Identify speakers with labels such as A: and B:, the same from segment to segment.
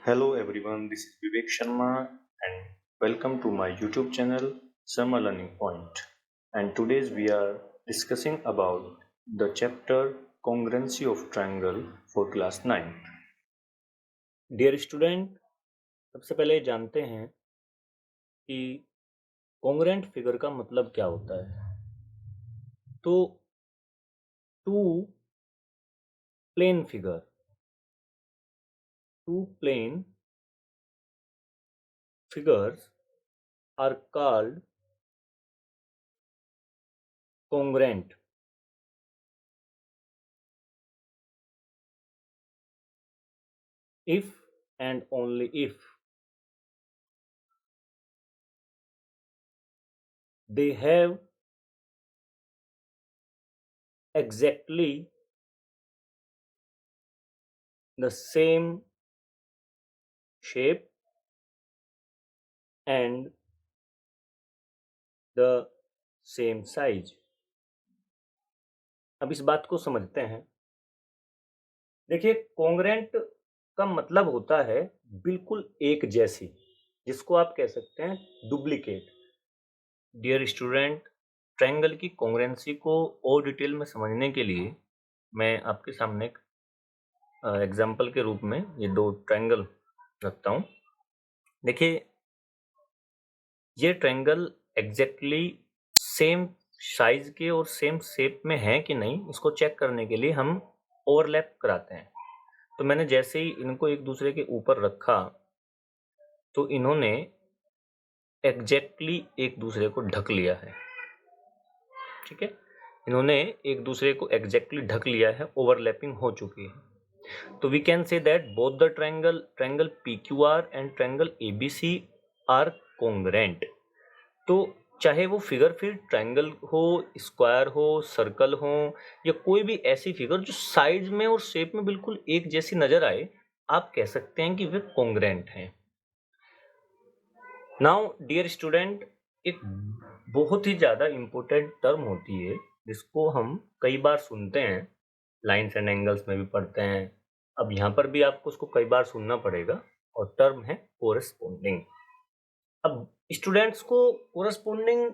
A: Hello everyone, this is Vivek Sharma and welcome to my YouTube channel Summer Learning Point. And today we are discussing about the chapter Congruency of Triangle for class 9.
B: Dear student, सबसे पहले जानते हैं कि congruent figure का मतलब क्या होता है। तो two plane figures are called congruent if and only if they have exactly the same shape and the same size। अब इस बात को समझते हैं। देखिए, कॉन्ग्रुएंट का मतलब होता है बिल्कुल एक जैसी, जिसको आप कह सकते हैं डुप्लीकेट। डियर स्टूडेंट, ट्रायंगल की कॉन्ग्रुएंसी को और डिटेल में समझने के लिए मैं आपके सामने एक एग्जाम्पल के रूप में ये दो ट्रायंगल रखता हूँ। देखिए, ये ट्रायंगल एग्जैक्टली सेम साइज के और सेम शेप में है कि नहीं, इसको चेक करने के लिए हम ओवरलैप कराते हैं। तो मैंने जैसे ही इनको एक दूसरे के ऊपर रखा तो इन्होंने एग्जैक्टली एक दूसरे को ढक लिया है। ठीक है, इन्होंने एक दूसरे को एग्जैक्टली ढक लिया है, ओवरलैपिंग हो चुकी है। तो we can say that both the triangle PQR and triangle ABC are congruent. तो चाहे वो फिगर फिर ट्रायंगल हो, स्क्वायर हो, सर्कल हो या कोई भी ऐसी फिगर जो साइज में और शेप में बिल्कुल एक जैसी नजर आए, आप कह सकते हैं कि वे कॉन्ग्रुएंट हैं। नाउ डियर स्टूडेंट, एक बहुत ही ज़्यादा इम्पोर्टेंट टर्म होती है जिसको हम कई बार सुनते हैं, लाइन्स एंड एंगल्स में भी पढ़ते हैं। अब यहाँ पर भी आपको उसको कई बार सुनना पड़ेगा, और टर्म है कोरेस्पोंडिंग। अब स्टूडेंट्स को कोरेस्पोंडिंग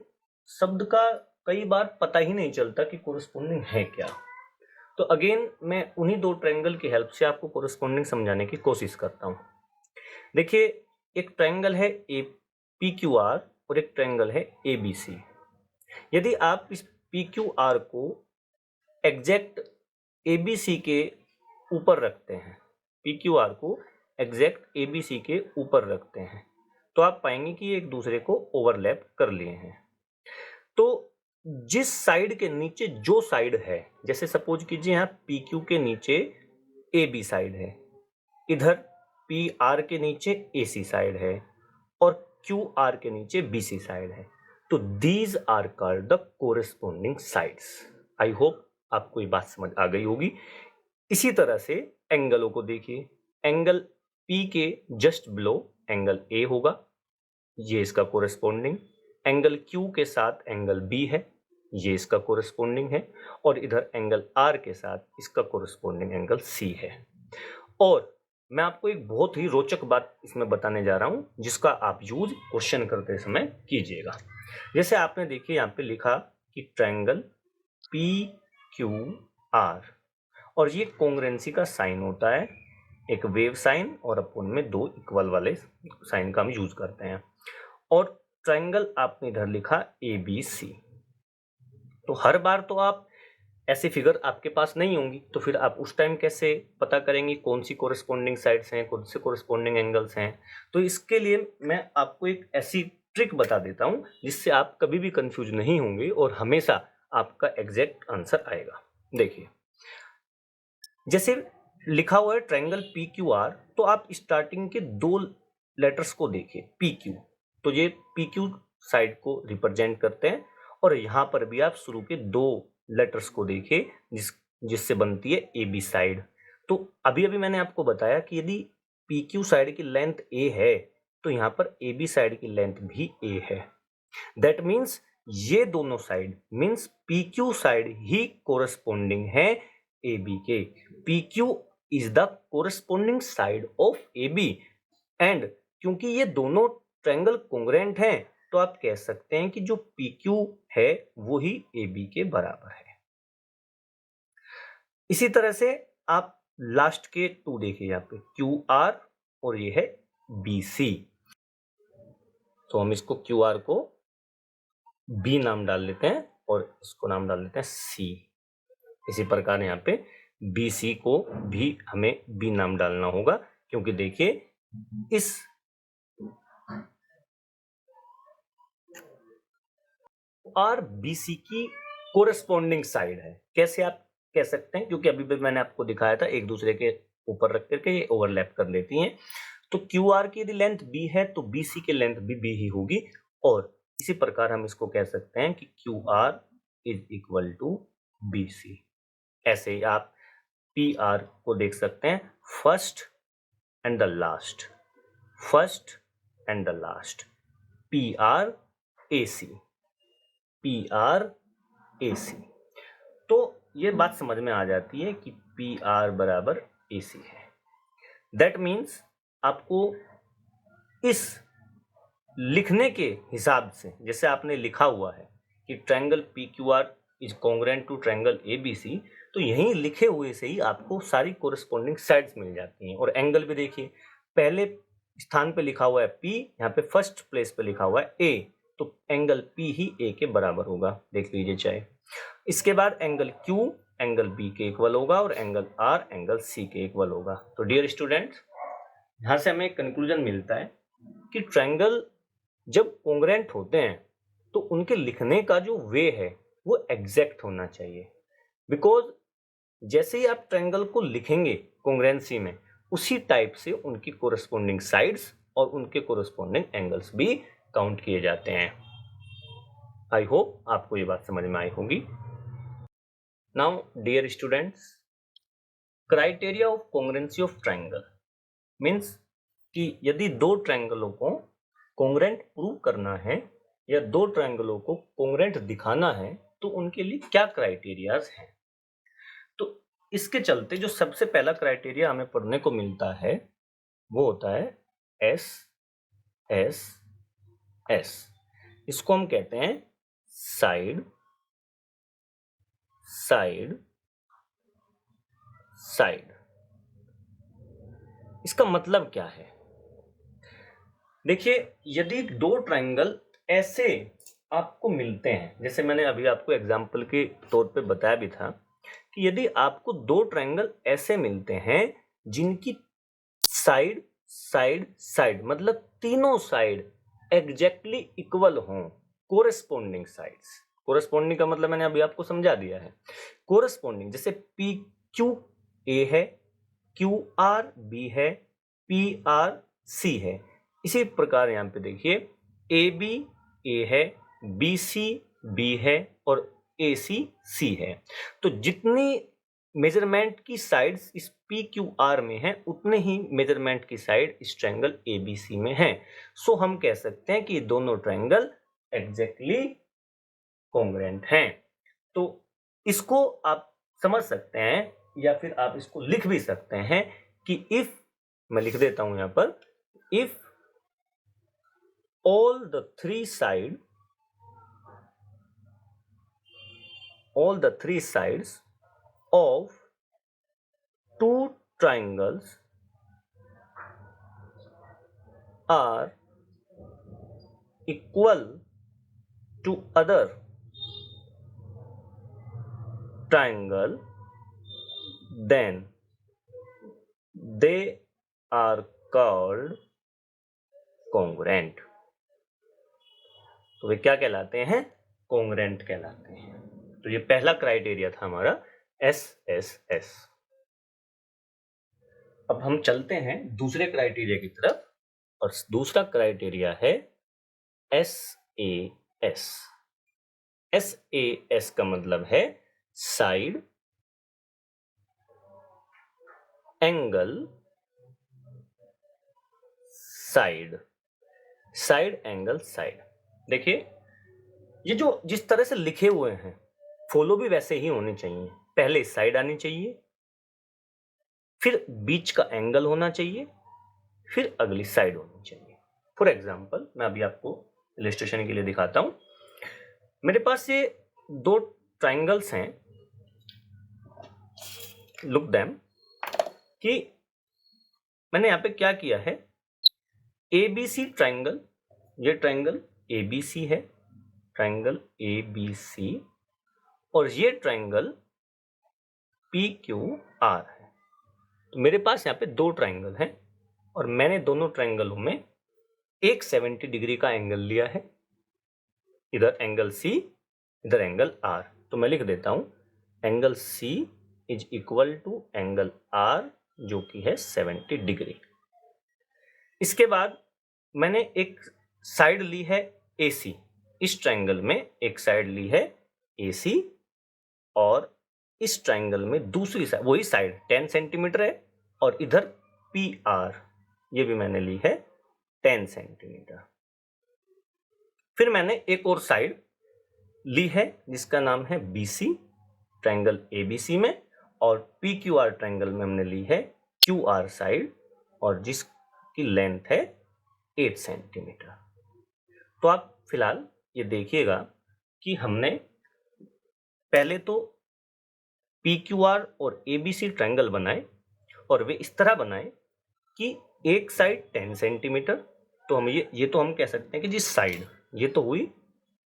B: शब्द का कई बार पता ही नहीं चलता कि कोरेस्पोंडिंग है क्या। तो अगेन मैं उन्हीं दो ट्रायंगल की हेल्प से आपको कोरेस्पोंडिंग समझाने की कोशिश करता हूँ। देखिए, एक ट्रायंगल है PQR और एक ट्रायंगल है ABC। यदि आप इस PQR को एग्जैक्ट ABC के ऊपर रखते हैं, PQR को एग्जैक्ट ABC के ऊपर रखते हैं, तो आप पाएंगे कि एक दूसरे को ओवरलैप कर लिए हैं। तो जिस साइड के नीचे जो साइड है, जैसे सपोज कीजिए यहाँ PQ के नीचे AB साइड है, इधर PR के नीचे AC साइड है और QR के नीचे BC साइड है, तो these are called the corresponding sides. I hope आपको ये बात समझ आ गई होगी। इसी तरह से एंगलों को देखिए, एंगल P के जस्ट बिलो एंगल A होगा, ये इसका कोरेस्पोंडिंग। एंगल Q के साथ एंगल B है, ये इसका कोरेस्पोंडिंग है, और इधर एंगल R के साथ इसका कोरेस्पोंडिंग एंगल C है। और मैं आपको एक बहुत ही रोचक बात इसमें बताने जा रहा हूं, जिसका आप यूज क्वेश्चन करते समय कीजिएगा। जैसे आपने देखिए यहाँ पे लिखा कि ट्रायंगल PQR, और ये कॉन्ग्रुएंसी का साइन होता है, एक वेव साइन, और अपन में दो इक्वल वाले साइन का हम यूज करते हैं। और ट्रायंगल आपने इधर लिखा ABC। तो हर बार तो आप ऐसी फिगर आपके पास नहीं होंगी, तो फिर आप उस टाइम कैसे पता करेंगे कौन सी कोरेस्पोंडिंग साइड्स हैं, कौन से कोरेस्पोंडिंग एंगल्स हैं। तो इसके लिए मैं आपको एक ऐसी ट्रिक बता देता हूं जिससे आप कभी भी कंफ्यूज नहीं होंगे और हमेशा आपका एग्जैक्ट आंसर आएगा। देखिए, जैसे लिखा हुआ है ट्रायंगल PQR, तो आप स्टार्टिंग के दो लेटर्स को देखिए, PQ, तो ये PQ साइड को रिप्रेजेंट करते हैं। और यहाँ पर भी आप शुरू के दो लेटर्स को देखिए जिससे बनती है AB साइड। तो अभी अभी मैंने आपको बताया कि यदि PQ साइड की लेंथ A है, तो यहाँ पर AB साइड की लेंथ भी A है। दैट मीन्स ये दोनों साइड मीन्स PQ साइड ही कोरेस्पोंडिंग है AB के। PQ is the corresponding side of AB, and क्योंकि ये दोनों ट्रायंगल कॉन्ग्रुएंट हैं तो आप कह सकते हैं कि जो PQ है वो ही AB के बराबर है। इसी तरह से आप लास्ट के 2 देखिए यहाँ पे QR और ये है BC। तो हम इसको QR को B नाम डाल लेते हैं और इसको नाम डाल लेते हैं C। इसी प्रकार यहाँ पे BC को भी हमें B नाम डालना होगा, क्योंकि देखिए इस और BC की कोरेस्पॉन्डिंग साइड है। कैसे आप कह सकते हैं, क्योंकि अभी भी मैंने आपको दिखाया था एक दूसरे के ऊपर रख करके ये ओवरलैप कर लेती हैं। तो QR की यदि लेंथ B है तो BC की लेंथ भी B ही होगी, और इसी प्रकार हम इसको कह सकते हैं कि QR is equal to BC। ऐसे ही आप PR को देख सकते हैं, first and the last, first and the last, PR AC, PR AC। तो ये बात समझ में आ जाती है कि PR बराबर AC है। दैट मीन्स आपको इस लिखने के हिसाब से, जैसे आपने लिखा हुआ है कि triangle PQR is congruent to triangle ABC, तो यहीं लिखे हुए से ही आपको सारी कोरेस्पॉन्डिंग साइड्स मिल जाती हैं। और एंगल भी देखिए, पहले स्थान पे लिखा हुआ है P, यहाँ पे फर्स्ट प्लेस पे लिखा हुआ है A, तो एंगल P ही A के बराबर होगा, देख लीजिए चाहे। इसके बाद एंगल Q एंगल B के इक्वल होगा और एंगल R एंगल C के इक्वल होगा। तो डियर स्टूडेंट्स, यहाँ से हमें कंक्लूजन मिलता है कि ट्रायंगल जब कॉन्ग्रुएंट होते हैं तो उनके लिखने का जो वे है वो एग्जैक्ट होना चाहिए। बिकॉज जैसे ही आप ट्रायंगल को लिखेंगे कॉन्ग्रुएंसी में, उसी टाइप से उनकी कोरेस्पॉन्डिंग साइड्स और उनके कोरेस्पॉन्डिंग एंगल्स भी काउंट किए जाते हैं। आई होप आपको ये बात समझ में आई होगी। Now dear students, criteria of congruency of triangle means कि यदि दो ट्रायंगलों को कॉन्ग्रुएंट प्रूव करना है या दो ट्रायंगलों को कॉन्ग्रुएंट दिखाना है तो उनके लिए क्या क्राइटेरियाज हैं। तो इसके चलते जो सबसे पहला क्राइटेरिया हमें पढ़ने को मिलता है वो होता है एस एस एस। इसको हम कहते हैं साइड साइड साइड। इसका मतलब क्या है? देखिए, यदि दो ट्रायंगल ऐसे आपको मिलते हैं, जैसे मैंने अभी आपको एग्जांपल के तौर पे बताया भी था कि यदि आपको दो ट्रायंगल ऐसे मिलते हैं जिनकी साइड साइड साइड मतलब तीनों साइड एग्जैक्टली इक्वल हों, कोरेस्पॉन्डिंग साइड्स। कोरेस्पॉन्डिंग का मतलब मैंने अभी आपको समझा दिया है। कोरेस्पॉन्डिंग जैसे PQ A है, QR B है, PR C है। इसी प्रकार यहाँ पे देखिए AB A है, BC B है और AC C है। तो जितनी मेजरमेंट की साइड्स इस PQR में है उतने ही मेजरमेंट की साइड इस ट्रायंगल ABC में है। सो हम कह सकते हैं कि ये दोनों ट्रायंगल एग्जैक्टली कॉन्ग्रुएंट हैं। तो इसको आप समझ सकते हैं या फिर आप इसको लिख भी सकते हैं कि इफ, मैं लिख देता हूं यहां पर, if all the three sides of two triangles are equal to other triangle, then they are called congruent। तो वे क्या कहलाते हैं? कॉन्ग्रुएंट कहलाते हैं। तो ये पहला क्राइटेरिया था हमारा SSS। अब हम चलते हैं दूसरे क्राइटेरिया की तरफ, और दूसरा क्राइटेरिया है SAS। SAS का मतलब है side angle side, side angle side. देखिए, ये जो जिस तरह से लिखे हुए हैं फॉलो भी वैसे ही होने चाहिए। पहले साइड आनी चाहिए, फिर बीच का एंगल होना चाहिए, फिर अगली साइड होनी चाहिए। फॉर एग्जाम्पल मैं अभी आपको इलिस्ट्रेशन के लिए दिखाता हूं। मेरे पास ये दो ट्राइंगल्स हैं, लुक देम, कि मैंने यहाँ पे क्या किया है, ABC ट्राइंगल, ये ट्राइंगल ABC है, ट्राइंगल ABC, और ये ट्राइंगल PQR है। तो मेरे पास यहाँ पे दो ट्राइंगल हैं और मैंने दोनों ट्राइंगलों में एक 70 डिग्री का एंगल लिया है, इधर एंगल C, इधर एंगल R। तो मैं लिख देता हूं angle C is equal to angle R जो कि है 70 डिग्री। इसके बाद मैंने एक साइड ली है AC, इस ट्राइंगल में एक साइड ली है AC और इस ट्राइंगल में दूसरी साइड, वही साइड 10 सेंटीमीटर है, और इधर PR ये भी मैंने ली है 10 सेंटीमीटर। फिर मैंने एक और साइड ली है जिसका नाम है BC, ट्राइंगल ABC में, और PQR ट्राइंगल में हमने ली है QR साइड और जिसकी लेंथ है 8 सेंटीमीटर। तो आप फिलहाल ये देखिएगा कि हमने पहले तो PQR और ABC ट्राइंगल बनाए और वे इस तरह बनाए कि एक साइड 10 सेंटीमीटर, तो हम ये तो हम कह सकते हैं कि जिस साइड, ये तो हुई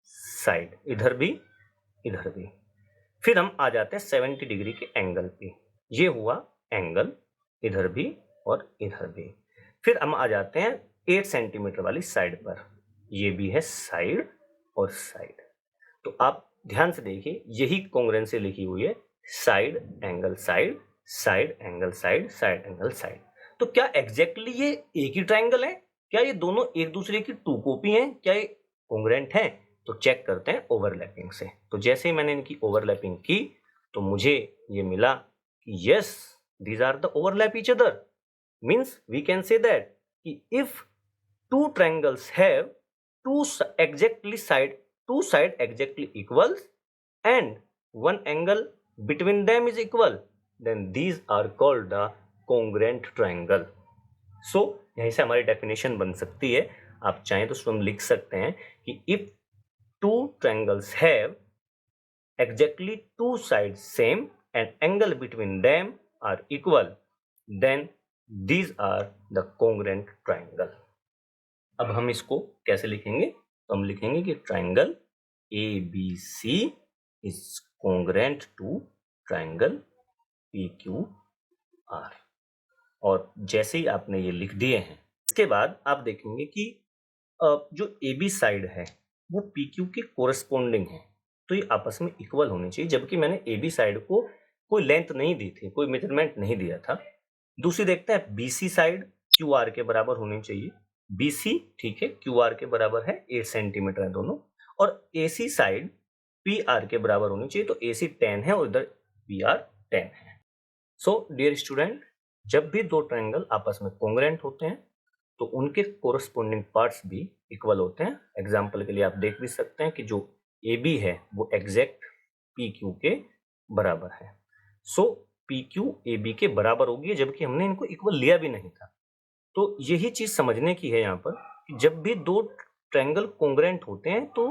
B: साइड, इधर भी इधर भी। फिर हम आ जाते हैं 70 डिग्री के एंगल पे, ये हुआ एंगल इधर भी और इधर भी। फिर हम आ जाते हैं 8 सेंटीमीटर वाली साइड पर, ये भी है साइड और साइड। तो आप ध्यान से देखिए, यही कॉन्ग्रुएंसी लिखी हुई है, side angle side, side angle side, side angle side. तो क्या एग्जैक्टली ये एक ही ट्राइंगल है? क्या ये दोनों एक दूसरे की टू कॉपी हैं? क्या ये कॉन्ग्रुएंट हैं? तो चेक करते हैं ओवरलैपिंग से। तो जैसे ही मैंने इनकी ओवरलैपिंग की तो मुझे ये मिला कि yes, these are the overlap each other. Means we can say that कि if two triangles have two side exactly equals and one angle between them is equal, then these are called the congruent triangle. So यहीं से हमारी definition बन सकती है। आप चाहें तो उसको हम लिख सकते हैं कि if two triangles have exactly two sides same and angle between them are equal, then these are the congruent triangle. अब हम इसको कैसे लिखेंगे? तो हम लिखेंगे कि triangle ABC is congruent to triangle PQR। और जैसे ही आपने ये लिख दिए हैं, इसके बाद आप देखेंगे कि जो AB साइड है वो PQ के कोरस्पोंडिंग है, तो ये आपस में इक्वल होनी चाहिए, जबकि मैंने AB साइड को कोई लेंथ नहीं दी थी, कोई मेजरमेंट नहीं दिया था। दूसरी देखते हैं, BC साइड QR के बराबर होनी चाहिए। BC ठीक है, QR के बराबर है, 8 सेंटीमीटर है दोनों। और AC साइड PR के बराबर होनी चाहिए, तो AC 10 है और इधर PR 10 है। सो डियर स्टूडेंट, जब भी दो ट्रायंगल आपस में कॉन्ग्रुएंट होते हैं तो उनके कोरस्पोंडिंग पार्ट्स भी इक्वल होते हैं। एग्जाम्पल के लिए आप देख भी सकते हैं कि जो AB है वो एग्जैक्ट PQ के बराबर है। सो PQ AB के बराबर होगी, जबकि हमने इनको इक्वल लिया भी नहीं था। तो यही चीज समझने की है यहाँ पर कि जब भी दो ट्रायंगल कॉन्ग्रुएंट होते हैं तो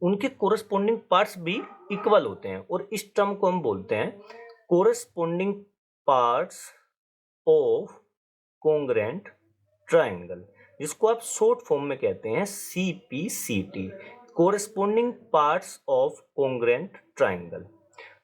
B: उनके कोरस्पोंडिंग पार्ट्स भी इक्वल होते हैं, और इस टर्म को हम बोलते हैं corresponding parts of congruent triangle, जिसको आप शॉर्ट फॉर्म में कहते हैं CPCT, corresponding parts of congruent triangle.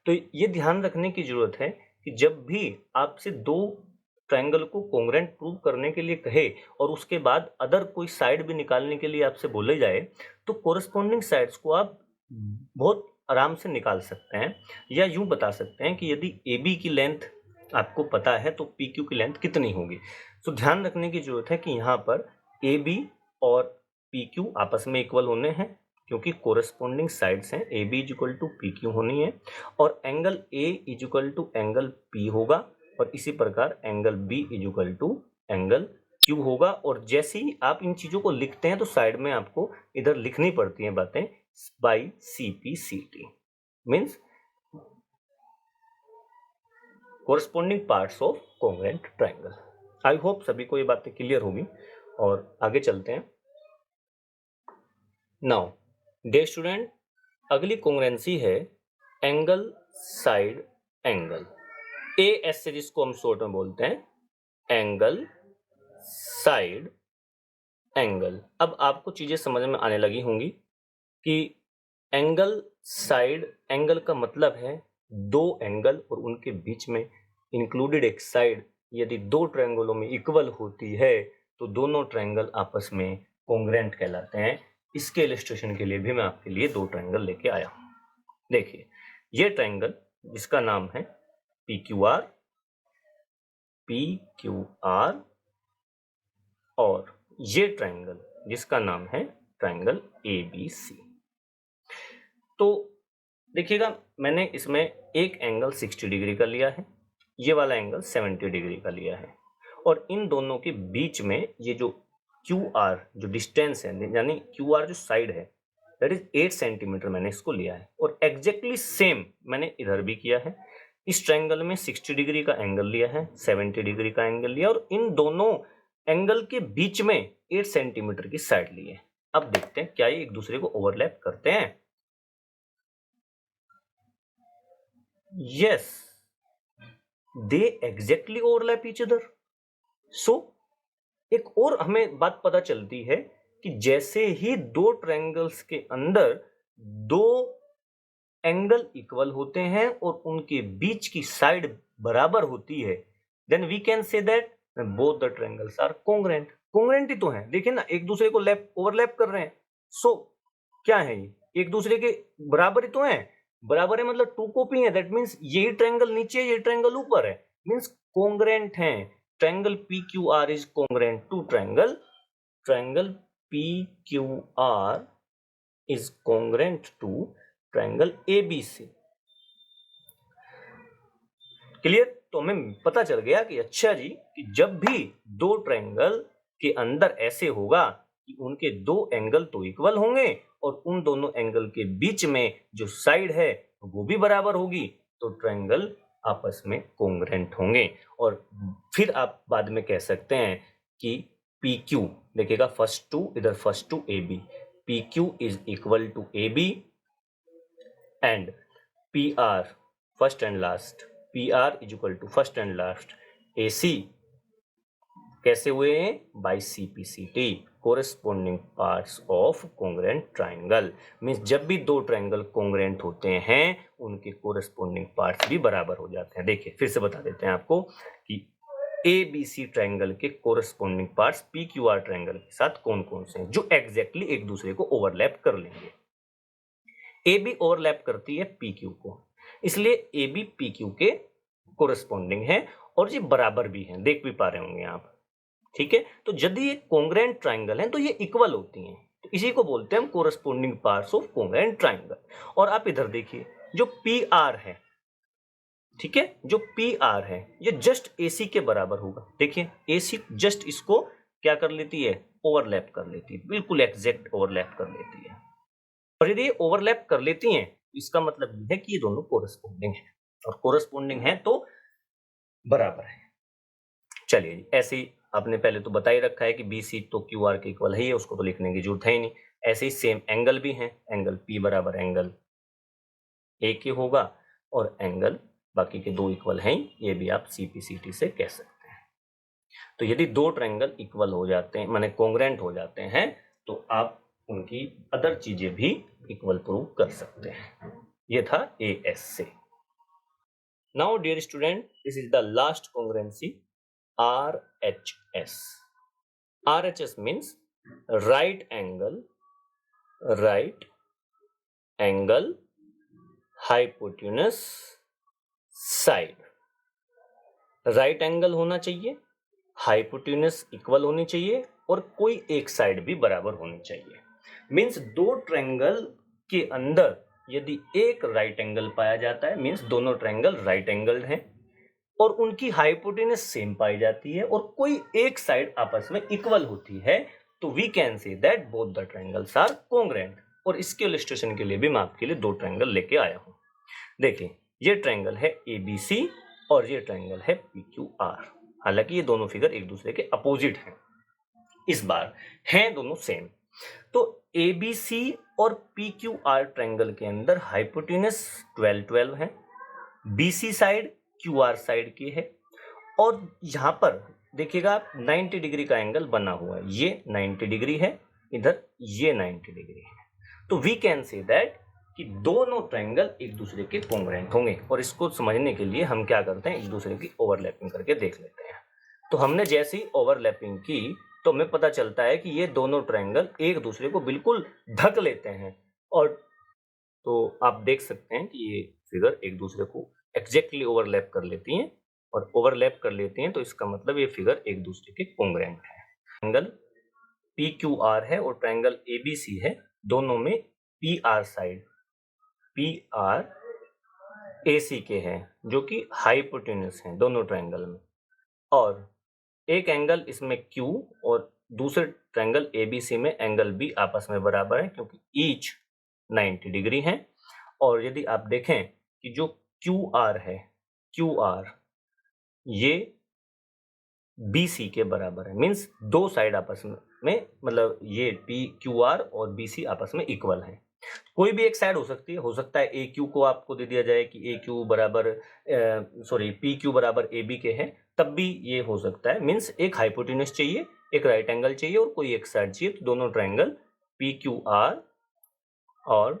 B: तो ये ध्यान रखने की जरूरत है कि जब भी आपसे दो ट्रायंगल को कॉन्ग्रुएंट प्रूव करने के लिए कहे और उसके बाद अदर कोई साइड भी निकालने के लिए आपसे बोले जाए, तो कोरस्पोंडिंग साइड्स को आप बहुत आराम से निकाल सकते हैं, या यूं बता सकते हैं कि यदि AB की लेंथ आपको पता है तो PQ की लेंथ कितनी होगी। तो ध्यान रखने की जरूरत है कि यहाँ पर AB और PQ आपस में इक्वल होने हैं, क्योंकि कोरस्पोंडिंग साइड्स हैं, AB is equal to PQ होनी है, और angle A is equal to angle P होगा, और इसी प्रकार angle B is equal to angle Q होगा। और जैसे ही आप इन चीजों को लिखते हैं तो साइड में आपको इधर लिखनी पड़ती हैं बातें by CPCT, means corresponding parts of congruent triangle. I hope सभी को ये बातें क्लियर होगी और आगे चलते हैं। नाउ डियर स्टूडेंट, अगली कॉन्ग्रुएंसी है एंगल साइड एंगल, एएस से जिसको हम शॉर्ट में बोलते हैं एंगल साइड एंगल। अब आपको चीजें समझ में आने लगी होंगी कि एंगल साइड एंगल का मतलब है दो एंगल और उनके बीच में इंक्लूडेड एक साइड यदि दो ट्रायंगलों में इक्वल होती है तो दोनों ट्रायंगल आपस में कॉन्ग्रुएंट कहलाते हैं। इसके इलस्ट्रेशन के लिए भी मैं आपके लिए दो ट्रायंगल लेके आया हूं। देखिए, ये ट्रायंगल जिसका नाम है PQR, PQR और ये ट्रायंगल जिसका नाम है ट्रायंगल ABC। तो देखिएगा, मैंने इसमें एक एंगल 60 डिग्री का लिया है, ये वाला एंगल 70 डिग्री का लिया है और इन दोनों के बीच में ये जो QR जो डिस्टेंस है, यानी QR जो साइड है दैट इज 8 सेंटीमीटर मैंने इसको लिया है और एग्जैक्टली सेम मैंने इधर भी किया है। इस ट्रायंगल में 60 डिग्री का एंगल लिया है, 70 डिग्री का एंगल लिया और इन दोनों एंगल के बीच में 8 सेंटीमीटर की साइड ली है। अब देखते हैं क्या ये एक दूसरे को ओवरलैप करते हैं। Yes, they exactly overlap each other. So एक और हमें बात पता चलती है कि जैसे ही दो ट्रायंगल्स के अंदर दो एंगल इक्वल होते हैं और उनके बीच की साइड बराबर होती है, then we can say that both the triangles are congruent. Congruent ही तो हैं, देखिए ना, एक दूसरे को ओवरलैप कर रहे हैं। सो क्या है ये, एक दूसरे के बराबर ही तो हैं। बराबर है मतलब टू कॉपी है, दैट मींस ये ट्रायंगल नीचे ये ट्रायंगल ऊपर है, मींस कॉन्ग्रुएंट हैं। Triangle PQR is congruent to triangle PQR is congruent to triangle ABC। Clear? तो हमें पता चल गया कि अच्छा जी, कि जब भी दो ट्रायंगल के अंदर ऐसे होगा कि उनके दो एंगल तो इक्वल होंगे और उन दोनों एंगल के बीच में जो साइड है वो भी बराबर होगी, तो ट्रायंगल आपस में कॉन्ग्रुएंट होंगे। और फिर आप बाद में कह सकते हैं कि PQ, देखिएगा फर्स्ट टू इधर, first two AB, PQ is equal to AB and PR first and last, PR is equal to first and last AC कैसे हुए हैं? by CPCT, corresponding parts of congruent triangle। Means जब भी दो triangle congruent होते हैं उनके corresponding parts भी बराबर हो जाते हैं। देखिए फिर से बता देते हैं आपको कि ABC ट्रायंगल के कोरेस्पोंडिंग पार्ट्स PQR ट्रायंगल के साथ कौन कौन से हैं जो एग्जैक्टली एक दूसरे को ओवरलैप कर लेंगे। AB ओवरलैप करती है PQ को, इसलिए AB PQ के कोरेस्पोंडिंग है और ये बराबर भी हैं, देख भी पा रहे होंगे आप। ठीक है, तो यदि ये कॉन्ग्रुएंट ट्रायंगल है तो ये इक्वल होती हैं, तो इसी को बोलते हैं हम corresponding parts of congruent triangle. और आप इधर देखिए जो PR है, ठीक है, जो PR है ये जस्ट AC के बराबर होगा। देखिए AC जस्ट इसको क्या कर लेती है? ओवरलैप कर लेती है, बिल्कुल एग्जैक्ट ओवरलैप कर लेती है। और यदि ये ओवरलैप कर लेती हैं इसका मतलब ये है कि ये दोनों कोरेस्पोंडिंग है और कोरेस्पोंडिंग है तो बराबर है। चलिए जी, ऐसे ही आपने पहले तो बता ही रखा है कि BC तो QR के इक्वल है, उसको तो लिखने की जरूरत है ही नहीं। ऐसे ही सेम एंगल भी है, एंगल P बराबर एंगल A के होगा और एंगल बाकी के दो इक्वल हैं, ये भी आप CPCT से कह सकते हैं। तो यदि दो ट्रायंगल इक्वल हो जाते हैं, माने कॉन्ग्रुएंट हो जाते हैं, तो आप उनकी अदर चीजें भी इक्वल प्रूव कर सकते हैं। ये था AS से। Now dear student, this is the last congruency, RHS। RHS means right angle hypotenuse side. Right angle होना चाहिए, हाइपोटेन्यूस इक्वल होनी चाहिए और कोई एक साइड भी बराबर होनी चाहिए। मीन्स दो ट्रायंगल के अंदर यदि एक राइट एंगल पाया जाता है मीन्स दोनों ट्रायंगल राइट एंगल्ड हैं और उनकी हाइपोटेन्यूस सेम पाई जाती है और कोई एक साइड आपस में इक्वल होती है, तो we can say that both the triangles are congruent. और इसके इलस्ट्रेशन के लिए भी मैं आपके लिए दो ट्रायंगल लेके आया हूं। देखिए ये ट्रायंगल है ABC और ये ट्रायंगल है PQR। हालांकि ये दोनों फिगर एक दूसरे के अपोजिट हैं, इस बार हैं दोनों सेम। तो ABC और PQR ट्रायंगल के अंदर हाइपोटेनस 12 12 है, BC साइड QR साइड की है, और यहां पर देखिएगा आप 90 डिग्री का एंगल बना हुआ है, ये 90 डिग्री है, इधर ये 90 डिग्री है। तो वी कैन से दैट कि दोनों ट्रायंगल एक दूसरे के कॉन्ग्रुएंट होंगे, और इसको समझने के लिए हम क्या करते हैं, एक दूसरे की ओवरलैपिंग करके देख लेते हैं। तो हमने जैसे ही ओवरलैपिंग की तो हमें पता चलता है कि ये दोनों ट्रायंगल एक दूसरे को बिल्कुल ढक लेते हैं, और तो आप देख सकते हैं कि ये फिगर एक दूसरे को एग्जैक्टली ओवरलैप कर लेती हैं, और ओवरलैप कर लेती हैं तो इसका मतलब ये फिगर एक दूसरे के कॉन्ग्रुएंट है। ट्रायंगल PQR है और ट्रायंगल ABC है, दोनों में PR साइड PR AC के हैं, जो कि हाइपोटेन्यूस हैं दोनों ट्रायंगल में, और एक एंगल इसमें Q और दूसरे ट्रायंगल ABC में एंगल B आपस में बराबर है, क्योंकि ईच 90 डिग्री है। और यदि आप देखें कि जो QR है, QR ये BC के बराबर है, मीन्स दो साइड आपस में मतलब ये PQR और BC आपस में इक्वल है। कोई भी एक साइड हो सकती है, हो सकता है AQ को आपको दे दिया जाए कि AQ बराबर PQ बराबर AB के है, तब भी ये हो सकता है। मीन्स एक हाइपोटेन्यूस चाहिए, एक राइट एंगल चाहिए और कोई एक साइड चाहिए, तो दोनों ट्रायंगल PQR और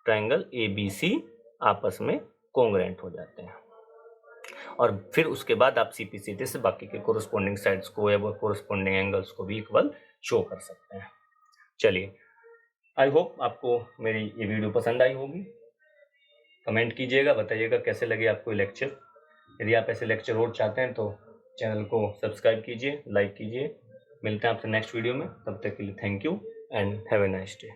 B: ट्रायंगल ABC आपस में कॉन्ग्रुएंट हो जाते हैं, और फिर उसके बाद आप CP/CD से बाकी के कोरस्पोंडिंग साइड्स को या कोरस्पोंडिंग एंगल्स को भी इक्वल शो कर सकते हैं। चलिए, आई होप आपको मेरी ये वीडियो पसंद आई होगी। कमेंट कीजिएगा, बताइएगा कैसे लगे आपको ये लेक्चर। यदि आप ऐसे लेक्चर और चाहते हैं तो चैनल को सब्सक्राइब कीजिए, लाइक कीजिए। मिलते हैं आपसे नेक्स्ट वीडियो में, तब तक के लिए thank you and have a nice day.